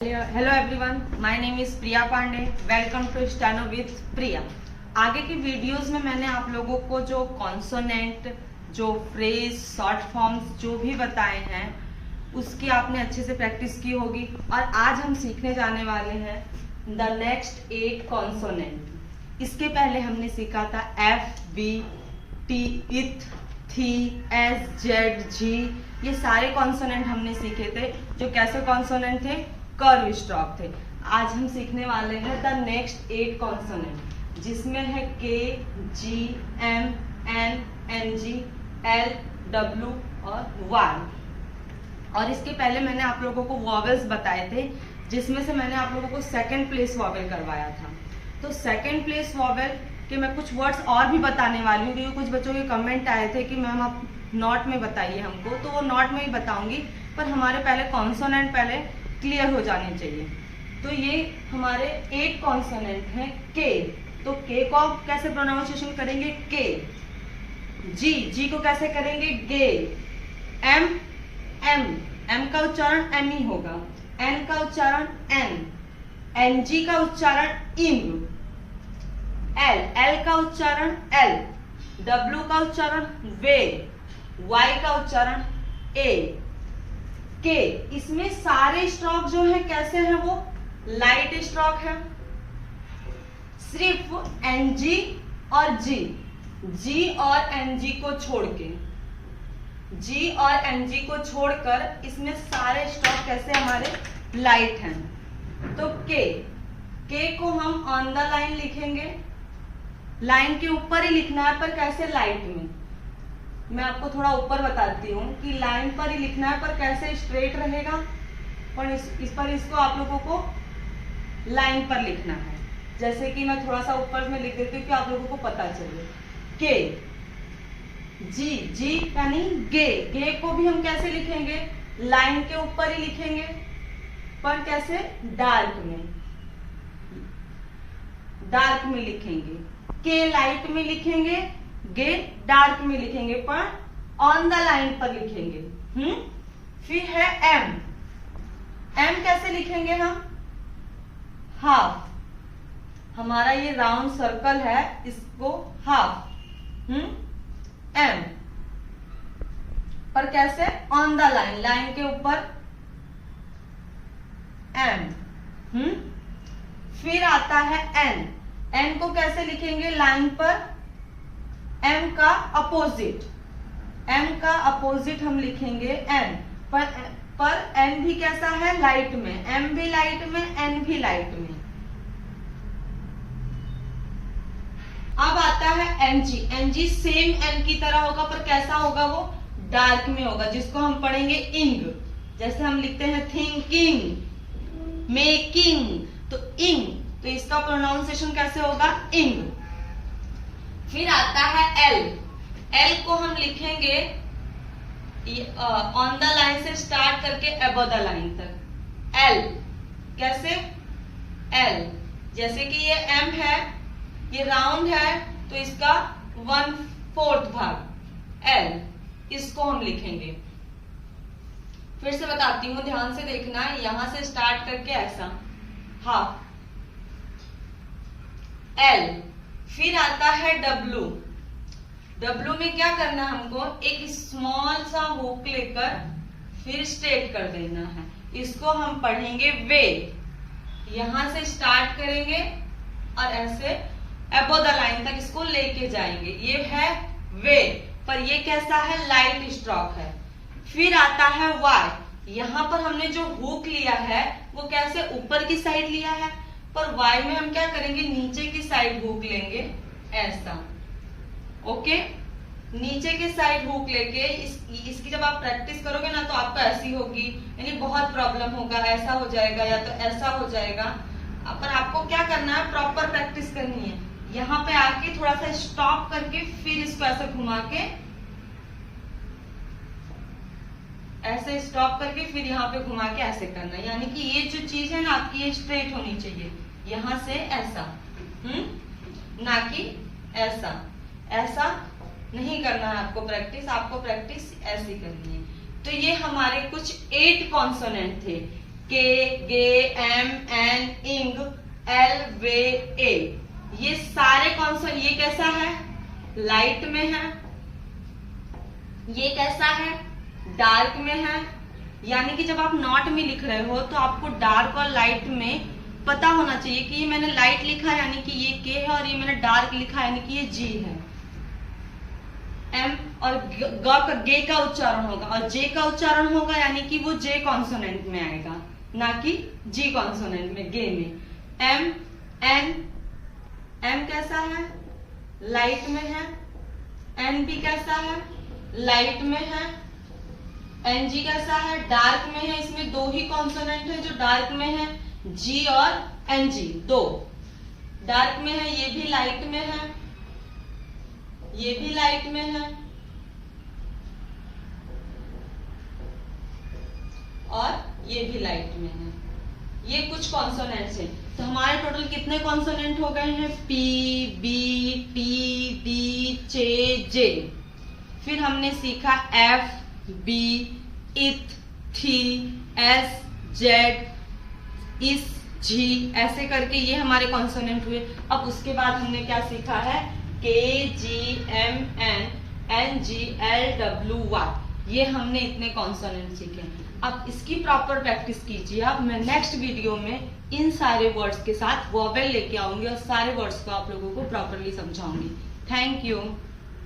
Hello everyone, my name is Priya Pandey. Welcome to steno with Priya. आगे की videos में मैंने आप लोगों को जो कॉन्सोनेंट, जो फ्रेज, शॉर्ट फॉर्म्स जो भी बताए हैं उसकी आपने अच्छे से प्रैक्टिस की होगी। और आज हम सीखने जाने वाले हैं द नेक्स्ट 8 कॉन्सोनेंट। इसके पहले हमने सीखा था एफ, बी, टी, इथ, थी, एस, जेड, जी। ये सारे कॉन्सोनेंट हमने सीखे थे जो कैसे कॉन्सोनेंट थे, कर्व स्टॉप थे। आज हम सीखने वाले हैं द नेक्स्ट 8 कॉन्सोनेंट जिसमें है के, जी, एम, एन, एन, जी, एल, डब्ल्यू और वाई। और इसके पहले मैंने आप लोगों को वॉवेल्स बताए थे जिसमें से मैंने आप लोगों को सेकंड प्लेस वॉवेल करवाया था। तो सेकंड प्लेस वॉवेल के मैं कुछ वर्ड्स और भी बताने वाली हूँ क्योंकि कुछ बच्चों के कमेंट आए थे कि मैम आप नोट में बताइए हमको, तो वो नोट में ही बताऊंगी। पर हमारे पहले कॉन्सोनेंट पहले क्लियर हो जाने चाहिए। तो ये हमारे 8 कॉन्सोनेंट हैं के। तो के को आप कैसे प्रोनाउंसिएशन करेंगे, के। जी, जी को कैसे करेंगे, गे। एम, एम, एम का उच्चारण एम ही होगा। एन का उच्चारण एन। एन जी का उच्चारण इम। एल, एल का उच्चारण एल। डब्ल्यू का उच्चारण वे। वाई का उच्चारण ए। के, इसमें सारे स्ट्रोक जो है कैसे हैं, वो लाइट स्ट्रोक है। सिर्फ एनजी और जी, जी और एनजी को छोड़ के, जी और एनजी को छोड़कर इसमें सारे स्ट्रोक कैसे हमारे लाइट हैं। तो के को हम ऑन द लाइन लिखेंगे। लाइन के ऊपर ही लिखना है, पर कैसे, लाइट में। मैं आपको थोड़ा ऊपर बताती हूँ कि लाइन पर ही लिखना है, पर कैसे स्ट्रेट रहेगा। पर इस पर इसको आप लोगों को लाइन पर लिखना है। जैसे कि मैं थोड़ा सा ऊपर में लिख देती हूँ कि आप लोगों को पता चले। के, जी, जी यानी गे। गे को भी हम कैसे लिखेंगे, लाइन के ऊपर ही लिखेंगे, पर कैसे, डार्क में, डार्क में लिखेंगे। के लाइट में लिखेंगे, गे डार्क में लिखेंगे, पर ऑन द लाइन पर लिखेंगे। फिर है एम। एम कैसे लिखेंगे हम, हाफ। हमारा ये राउंड सर्कल है, इसको हाफ। एम पर कैसे, ऑन द लाइन, लाइन के ऊपर एम। फिर आता है एन। एन को कैसे लिखेंगे, लाइन पर एम का अपोजिट। एम का अपोजिट हम लिखेंगे एन, पर एन भी कैसा है, लाइट में। एम भी लाइट में, एन भी लाइट में। अब आता है एनजी। एनजी सेम एन की तरह होगा, पर कैसा होगा, वो डार्क में होगा, जिसको हम पढ़ेंगे इंग। जैसे हम लिखते हैं थिंकिंग, मेकिंग, तो इंग, तो इसका प्रोनाउंसिएशन कैसे होगा, इंग। फिर आता है एल। एल को हम लिखेंगे ऑन द लाइन से स्टार्ट करके अबव द लाइन तक। एल कैसे, एल, जैसे कि ये एम है, ये राउंड है, तो इसका 1/4 भाग एल, इसको हम लिखेंगे। फिर से बताती हूँ, ध्यान से देखना। यहां से स्टार्ट करके ऐसा हाफ एल। फिर आता है डब्लू। डब्लू में क्या करना है हमको, एक स्मॉल सा हुक लेकर फिर स्ट्रेट कर देना है। इसको हम पढ़ेंगे वे। यहां से स्टार्ट करेंगे और ऐसे अबव द लाइन तक इसको लेके जाएंगे। ये है वे, पर ये कैसा है, लाइट स्ट्रोक है। फिर आता है वाई। यहां पर हमने जो हुक लिया है वो कैसे, ऊपर की साइड लिया है, पर वाई में हम क्या करेंगे, नीचे की साइड हुक लेंगे, ऐसा। ओके, नीचे के साइड हुक लेके इसकी जब आप प्रैक्टिस करोगे ना, तो आपको ऐसी होगी, यानी बहुत प्रॉब्लम होगा, ऐसा हो जाएगा या तो ऐसा हो जाएगा। पर आपको क्या करना है, प्रॉपर प्रैक्टिस करनी है। यहाँ पे आके थोड़ा सा स्टॉप करके फिर इसको ऐसे घुमा के, ऐसे स्टॉप करके फिर यहाँ पे घुमा के ऐसे करना है। यानी कि ये जो चीज है ना आपकी, ये स्ट्रेट होनी चाहिए, यहां से ऐसा, ना कि ऐसा। ऐसा नहीं करना है आपको प्रैक्टिस, आपको प्रैक्टिस ऐसी करनी है। तो ये हमारे कुछ 8 कॉन्सोनेंट थे। के, गे, एम, एन, इंग, एल, वे, ए। ये सारे कॉन्सोनेंट, ये कैसा है? लाइट में है। ये कैसा है? डार्क में है। यानी कि जब आप नॉट में लिख रहे हो तो आपको डार्क और लाइट में पता होना चाहिए कि ये मैंने लाइट लिखा है यानी कि ये के है, और ये मैंने डार्क लिखा है यानी कि ये जी है। एम और गे का उच्चारण होगा, और जे का उच्चारण होगा यानी कि वो जे कॉन्सोनेंट में आएगा, ना कि जी कॉन्सोनेंट में, गे में। एम, एन, एम कैसा है? लाइट में है। एन भी कैसा है? लाइट में है। एन जी कैसा है? डार्क में है। इसमें दो ही कॉन्सोनेंट है जो डार्क में है, जी और एन जी, दो डार्क में है। ये भी लाइट में है, ये भी लाइट में है, और ये भी लाइट में है। ये कुछ कॉन्सोनेंट्स हैं। तो हमारे टोटल कितने कॉन्सोनेंट हो गए हैं? पी, बी, टी, डी, चे, जे। फिर हमने सीखा एफ, बी, इथ, थी, एस, जेड, इस, जी, ऐसे करके ये हमारे कॉन्सोनेंट हुए। अब उसके बाद हमने क्या सीखा है? के, जी, एम, एन, एन, जी, एल, डब्ल्यू, वाई। ये हमने इतने कॉन्सोनेंट सीखे। अब इसकी प्रॉपर प्रैक्टिस कीजिए। अब मैं नेक्स्ट वीडियो में इन सारे वर्ड्स के साथ वोवेल लेके आऊंगी और सारे वर्ड्स को आप लोगों को प्रॉपरली समझाऊंगी। Thank you.